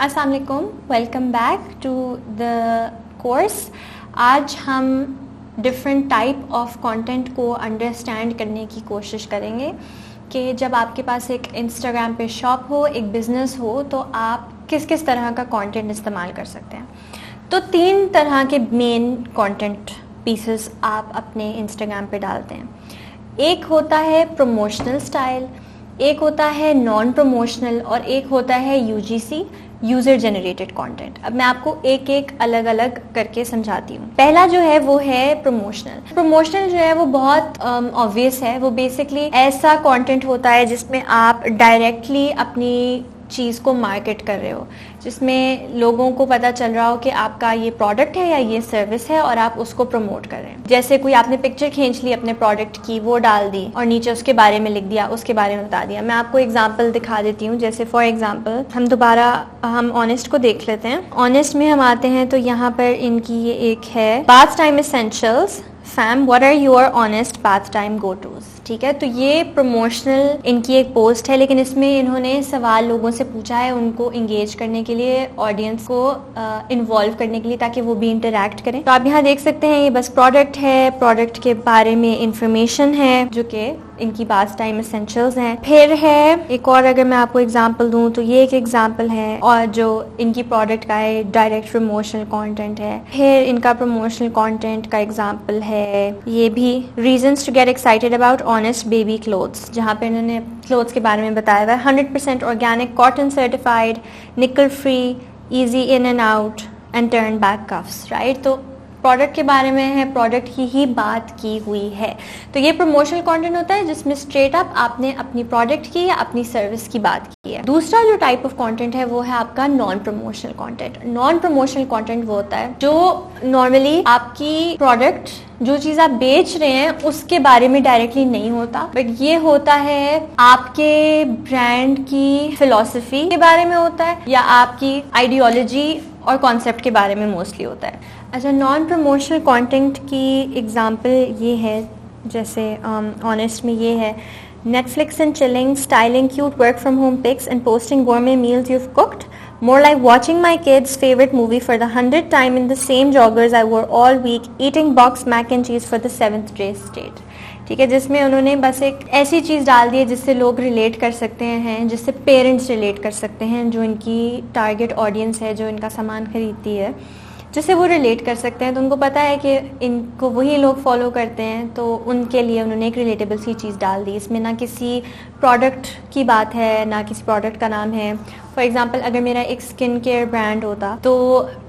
अस्सलाम वालेकुम, welcome back to the course. आज हम डिफरेंट टाइप ऑफ कंटेंट को अंडरस्टैंड करने की कोशिश करेंगे कि जब आपके पास एक इंस्टाग्राम पे शॉप हो, एक बिज़नेस हो, तो आप किस किस तरह का कंटेंट इस्तेमाल कर सकते हैं। तो 3 तरह के मेन कंटेंट पीसेस आप अपने इंस्टाग्राम पे डालते हैं। एक होता है प्रमोशनल स्टाइल, एक होता है नॉन प्रमोशनल और एक होता है यूजीसी, यूज़र जनरेटेड कंटेंट। अब मैं आपको एक एक अलग अलग करके समझाती हूँ। पहला जो है वो है प्रमोशनल। प्रमोशनल जो है वो बहुत ऑब्वियस है। वो बेसिकली ऐसा कंटेंट होता है जिसमें आप डायरेक्टली अपनी चीज़ को मार्केट कर रहे हो, जिसमें लोगों को पता चल रहा हो कि आपका ये प्रोडक्ट है या ये सर्विस है और आप उसको प्रमोट कर रहे हैं। जैसे कोई आपने पिक्चर खींच ली अपने प्रोडक्ट की, वो डाल दी और नीचे उसके बारे में लिख दिया, उसके बारे में बता दिया। मैं आपको एग्जांपल दिखा देती हूँ। जैसे फॉर एग्जांपल हम ऑनेस्ट को देख लेते हैं। ऑनेस्ट में हम आते हैं तो यहाँ पर इनकी ये एक है bath time essentials, fam what are your honest bath time go tos. ठीक है, तो ये प्रमोशनल इनकी एक पोस्ट है, लेकिन इसमें इन्होंने सवाल लोगों से पूछा है उनको इंगेज करने के लिए, ऑडियंस को इन्वॉल्व करने के लिए, ताकि वो भी इंटरेक्ट करें। तो आप यहाँ देख सकते हैं ये बस प्रोडक्ट है, प्रोडक्ट के बारे में इंफॉर्मेशन है जो कि इनकी बाथ टाइम एसेंशियल्स हैं। फिर है एक और, अगर मैं आपको एग्जांपल दूं तो ये एक एग्जांपल है और जो इनकी प्रोडक्ट का है डायरेक्ट प्रमोशनल कंटेंट है। फिर इनका प्रमोशनल कंटेंट का एग्जांपल है ये भी reasons to get excited about honest baby clothes, जहाँ पे इन्होंने क्लोथ्स के बारे में बताया हुआ है। 100% ऑर्गेनिक, कॉटन सर्टिफाइड, निकल free, easy in and out and turn back coughs. Right, तो प्रोडक्ट के बारे में है, प्रोडक्ट की ही बात की हुई है। तो ये प्रमोशनल कंटेंट होता है जिसमें स्ट्रेट अप आपने अपनी प्रोडक्ट की या अपनी सर्विस की बात की है। दूसरा जो टाइप ऑफ कंटेंट है वो है आपका non promotional content. Non promotional content वो होता है जो नॉर्मली आपकी प्रोडक्ट, जो चीज़ आप बेच रहे हैं उसके बारे में डायरेक्टली नहीं होता, बट ये होता है आपके ब्रांड की फिलॉसफी के बारे में होता है या आपकी आइडियोलॉजी और कॉन्सेप्ट के बारे में मोस्टली होता है। अच्छा, नॉन प्रमोशनल कंटेंट की एग्जांपल ये है, जैसे ऑनेस्ट में ये है Netflix and chilling, styling cute work from home pics and posting gourmet meals you've cooked. More like watching my kids' favorite movie for the 100th time in the same joggers I wore all week, eating boxed mac and cheese for the 7th day straight. ठीक है, जिसमें उन्होंने बस एक ऐसी चीज़ डाल दी है जिससे लोग रिलेट कर सकते हैं, जिससे पेरेंट्स रिलेट कर सकते हैं, जो इनकी टारगेट ऑडियंस है, जो इनका सामान खरीदती है, जिससे वो रिलेट कर सकते हैं। तो उनको पता है कि इनको वही लोग फॉलो करते हैं, तो उनके लिए उन्होंने एक रिलेटेबल सी चीज़ डाल दी। इसमें ना किसी प्रोडक्ट की बात है, ना किसी प्रोडक्ट का नाम है। फॉर एग्जांपल, अगर मेरा एक स्किन केयर ब्रांड होता तो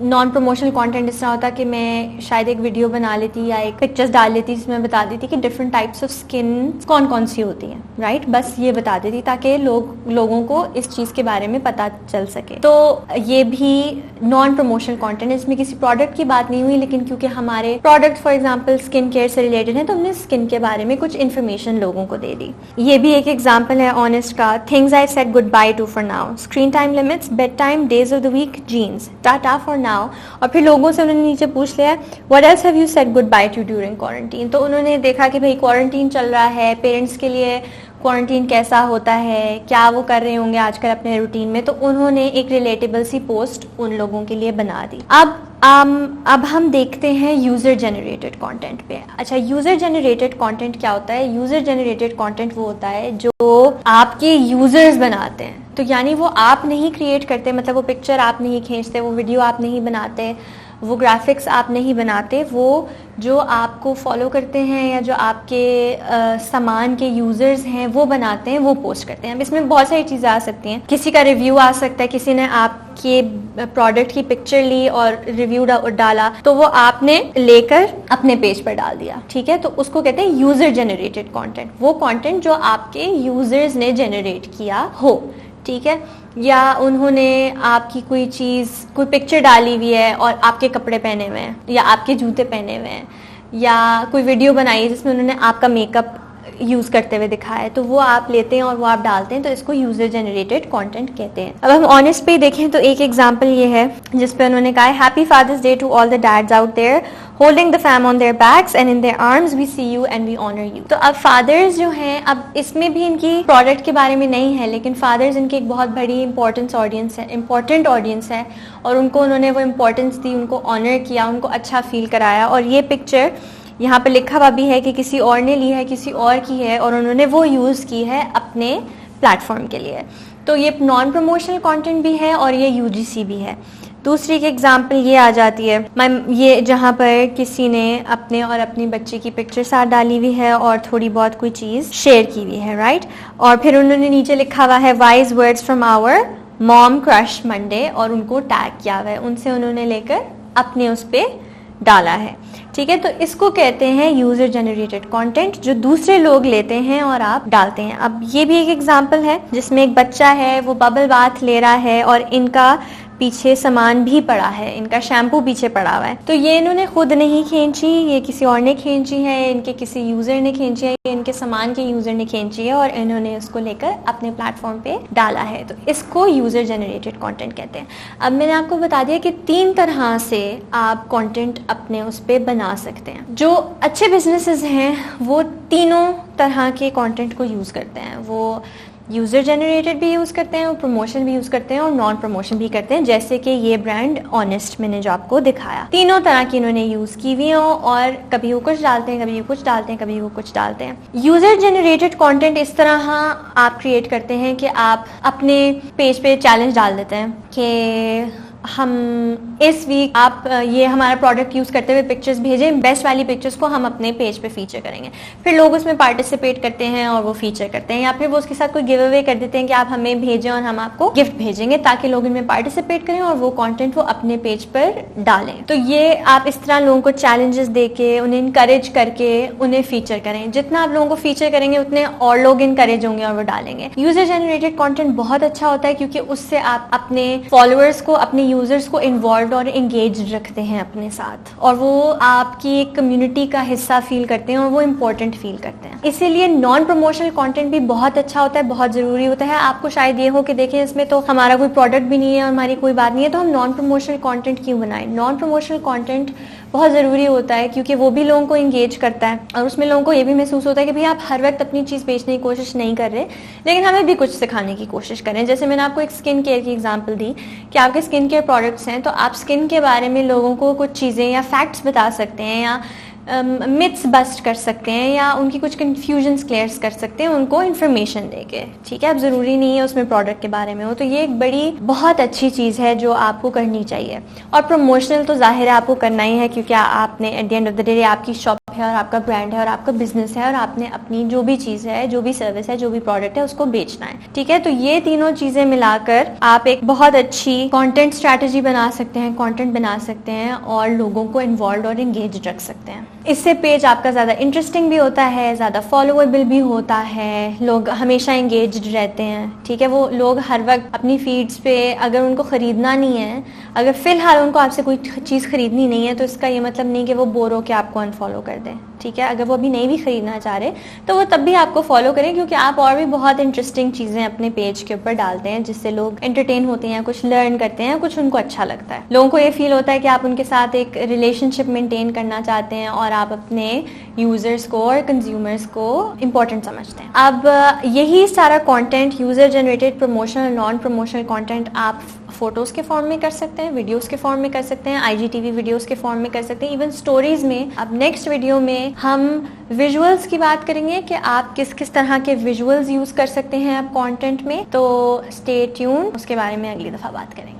नॉन प्रमोशनल कंटेंट इस तरह होता कि मैं शायद एक वीडियो बना लेती या एक पिक्चर्स डाल लेती जिसमें बता देती कि डिफरेंट टाइप्स ऑफ स्किन कौन कौन सी होती हैं। राइट, बस ये बता देती ताकि लोगों को इस चीज़ के बारे में पता चल सके। तो ये भी नॉन प्रमोशनल कंटेंट, इसमें किसी प्रोडक्ट की बात नहीं हुई, लेकिन क्योंकि हमारे product for example skin care से रिलेटेड है तो हमने स्किन के बारे में कुछ इन्फॉर्मेशन लोगों को दे दी। ये भी एक एग्जांपल है ऑनेस्ट का। Things I said good bye to for now, screen time limits, bed time, days of the week, jeans, tata for now. और फिर लोगों से उन्होंने नीचे पूछ लिया what else have you said good bye to during quarantine. तो उन्होंने देखा कि भाई क्वारंटीन चल रहा है, पेरेंट्स के लिए क्वारंटीन कैसा होता है, क्या वो कर रहे होंगे आजकल अपने रूटीन में, तो उन्होंने एक रिलेटेबल सी पोस्ट उन लोगों के लिए बना दी। अब हम देखते हैं यूज़र जनरेटेड कंटेंट पे। अच्छा, यूज़र जनरेटेड कंटेंट क्या होता है? यूज़र जनरेटेड कंटेंट वो होता है जो आपके यूज़र्स बनाते हैं। तो यानी वो आप नहीं क्रिएट करते, मतलब वो पिक्चर आप नहीं खींचते, वो वीडियो आप नहीं बनाते, वो ग्राफिक्स आप नहीं बनाते, वो जो आपको फॉलो करते हैं या जो आपके सामान के यूज़र्स हैं वो बनाते हैं, वो पोस्ट करते हैं। अब इसमें बहुत सारी चीज़ें आ सकती हैं। किसी का रिव्यू आ सकता है, किसी ने आपके प्रोडक्ट की पिक्चर ली और रिव्यू डाला, तो वो आपने लेकर अपने पेज पर डाल दिया। ठीक है, तो उसको कहते हैं यूज़र जनरेटेड कंटेंट। वो कंटेंट जो आपके यूज़र्स ने जनरेट किया हो। ठीक है, या उन्होंने आपकी कोई चीज़, कोई पिक्चर डाली हुई है और आपके कपड़े पहने हुए हैं या आपके जूते पहने हुए हैं, या कोई वीडियो बनाई जिसमें उन्होंने आपका मेकअप यूज करते हुए दिखाया है, तो वो आप लेते हैं और वो आप डालते हैं, तो इसको यूजर जनरेटेड कंटेंट कहते हैं। अब हम ऑनेस्ट पे देखें तो एक एग्जांपल ये है जिसपे उन्होंने कहा है, happy father's day to all the dads out there holding the fam on their backs and in their arms, we see you and we honour you. तो अब फादर्स जो हैं, अब इसमें भी इनकी प्रोडक्ट के बारे में नहीं है, लेकिन फादर्स इनकी एक बहुत बड़ी इंपॉर्टेंट ऑडियंस है और उनको उन्होंने वो इम्पोर्टेंस दी, उनको ऑनर किया, उनको अच्छा फील कराया। और ये पिक्चर यहाँ पे लिखा हुआ भी है कि किसी और ने ली है, किसी और की है, और उन्होंने वो यूज़ की है अपने प्लेटफॉर्म के लिए। तो ये नॉन प्रमोशनल कंटेंट भी है और ये यूजीसी भी है। दूसरी एक एग्जांपल ये आ जाती है, ये जहाँ पर किसी ने अपने और अपनी बच्चे की पिक्चर साथ डाली हुई है और थोड़ी बहुत कोई चीज़ शेयर की हुई है, राइट। और फिर उन्होंने नीचे लिखा हुआ है wise words from our mom crush Monday, और उनको टैग किया हुआ है, उनसे उन्होंने लेकर अपने उस पर डाला है, ठीक है। तो इसको कहते हैं यूजर जनरेटेड कंटेंट, जो दूसरे लोग लेते हैं और आप डालते हैं। अब ये भी एक एग्जांपल है जिसमें एक बच्चा है, वो बबल बाथ ले रहा है और इनका पीछे सामान भी पड़ा है, इनका शैम्पू पीछे पड़ा हुआ है। तो ये इन्होंने खुद नहीं खींची, ये किसी और ने खींची है, इनके किसी यूजर ने खींची है, इनके सामान के यूजर ने खींची है और इन्होंने उसको लेकर अपने प्लेटफॉर्म पे डाला है। तो इसको यूजर जनरेटेड कंटेंट कहते हैं। अब मैंने आपको बता दिया कि 3 तरह से आप कंटेंट अपने उस पर बना सकते हैं। जो अच्छे बिजनेसेस हैं वो तीनों तरह के कंटेंट को यूज करते हैं। वो यूज़र जनरेटेड भी यूज़ करते हैं, वो प्रमोशन भी यूज़ करते हैं और नॉन प्रमोशन भी करते हैं, जैसे कि ये ब्रांड ऑनेस्ट मैंने जो आपको दिखाया। तीनों तरह की इन्होंने यूज़ की हुई हो और कभी वो कुछ डालते हैं, कभी वो कुछ डालते हैं, कभी वो कुछ डालते हैं। यूज़र जनरेटेड कंटेंट इस तरह आप क्रिएट करते हैं कि आप अपने पेज पे चैलेंज डाल देते हैं कि हम इस वीक आप ये हमारा प्रोडक्ट यूज़ करते हुए पिक्चर्स भेजें, बेस्ट वाली पिक्चर्स को हम अपने पेज पे फीचर करेंगे। फिर लोग उसमें पार्टिसिपेट करते हैं और वो फीचर करते हैं, या फिर वो उसके साथ कोई गिव अवे कर देते हैं कि आप हमें भेजें और हम आपको गिफ्ट भेजेंगे, ताकि लोग इनमें पार्टिसिपेट करें और वो कंटेंट वो अपने पेज पर डालें। तो ये आप इस तरह लोगों को चैलेंजेस दे के, उन्हें इनकरेज करके उन्हें फीचर करें। जितना आप लोगों को फीचर करेंगे उतने और लोग इनकरेज होंगे और वो डालेंगे। यूजर जनरेटेड कॉन्टेंट बहुत अच्छा होता है क्योंकि उससे आप अपने फॉलोअर्स को, अपने यूजर्स को इन्वॉल्व और एंगेज रखते हैं अपने साथ, और वो आपकी एक कम्युनिटी का हिस्सा फील करते हैं और वो इम्पोर्टेंट फील करते हैं। इसीलिए नॉन प्रमोशनल कंटेंट भी बहुत अच्छा होता है, बहुत जरूरी होता है। आपको शायद ये हो कि देखें इसमें तो हमारा कोई प्रोडक्ट भी नहीं है और हमारी कोई बात नहीं है, तो हम नॉन प्रमोशनल कंटेंट क्यों बनाएं। नॉन प्रमोशनल कंटेंट बहुत ज़रूरी होता है क्योंकि वो भी लोगों को इंगेज करता है और उसमें लोगों को ये भी महसूस होता है कि भाई आप हर वक्त अपनी चीज़ बेचने की कोशिश नहीं कर रहे, लेकिन हमें भी कुछ सिखाने की कोशिश करें। जैसे मैंने आपको एक स्किन केयर की एग्जांपल दी कि आपके स्किन केयर प्रोडक्ट्स हैं, तो आप स्किन के बारे में लोगों को कुछ चीज़ें या फैक्ट्स बता सकते हैं, या मिथ्स बस्ट कर सकते हैं, या उनकी कुछ कन्फ्यूजन्स क्लियर कर सकते हैं उनको इन्फॉर्मेशन देके, ठीक है। अब ज़रूरी नहीं है उसमें प्रोडक्ट के बारे में हो, तो ये एक बड़ी बहुत अच्छी चीज़ है जो आपको करनी चाहिए। और प्रमोशनल तो जाहिर है आपको करना ही है क्योंकि आपने at the end of the day आपकी शॉप है और आपका ब्रांड है और आपका बिजनेस है और आपने अपनी जो भी चीज़ है, जो भी सर्विस है, जो भी प्रोडक्ट है उसको बेचना है, ठीक है। तो ये तीनों चीज़ें मिलाकर आप एक बहुत अच्छी कंटेंट स्ट्रैटेजी बना सकते हैं, कंटेंट बना सकते हैं और लोगों को इन्वॉल्व और एंगेज रख सकते हैं। इससे पेज आपका ज़्यादा इंटरेस्टिंग भी होता है, ज़्यादा फॉलोएबल भी होता है, लोग हमेशा एंगेज्ड रहते हैं, ठीक है। वो लोग हर वक्त अपनी फीड्स पे, अगर उनको ख़रीदना नहीं है, अगर फ़िलहाल उनको आपसे कोई चीज़ खरीदनी नहीं है, तो इसका ये मतलब नहीं कि वो बोर हो के आपको अनफॉलो कर दें, ठीक है। अगर वो अभी नहीं भी खरीदना चाह रहे तो वो तब भी आपको फॉलो करें, क्योंकि आप और भी बहुत इंटरेस्टिंग चीज़ें अपने पेज के ऊपर डालते हैं जिससे लोग एंटरटेन होते हैं, कुछ लर्न करते हैं, कुछ उनको अच्छा लगता है। लोगों को ये फील होता है कि आप उनके साथ एक रिलेशनशिप मेंटेन करना चाहते हैं और आप अपने यूजर्स को और कंज्यूमर्स को इम्पोर्टेंट समझते हैं। अब यही सारा content, user generated promotional, non promotional content आप फोटोज़ के फॉर्म में कर सकते हैं, वीडियोस के फॉर्म में कर सकते हैं, IGTV वीडियोस के फॉर्म में कर सकते हैं, इवन स्टोरीज में। अब नेक्स्ट वीडियो में हम विजुअल्स की बात करेंगे कि आप किस किस तरह के विजुअल्स यूज़ कर सकते हैं आप कंटेंट में। तो स्टे ट्यून, उसके बारे में अगली दफ़ा बात करेंगे।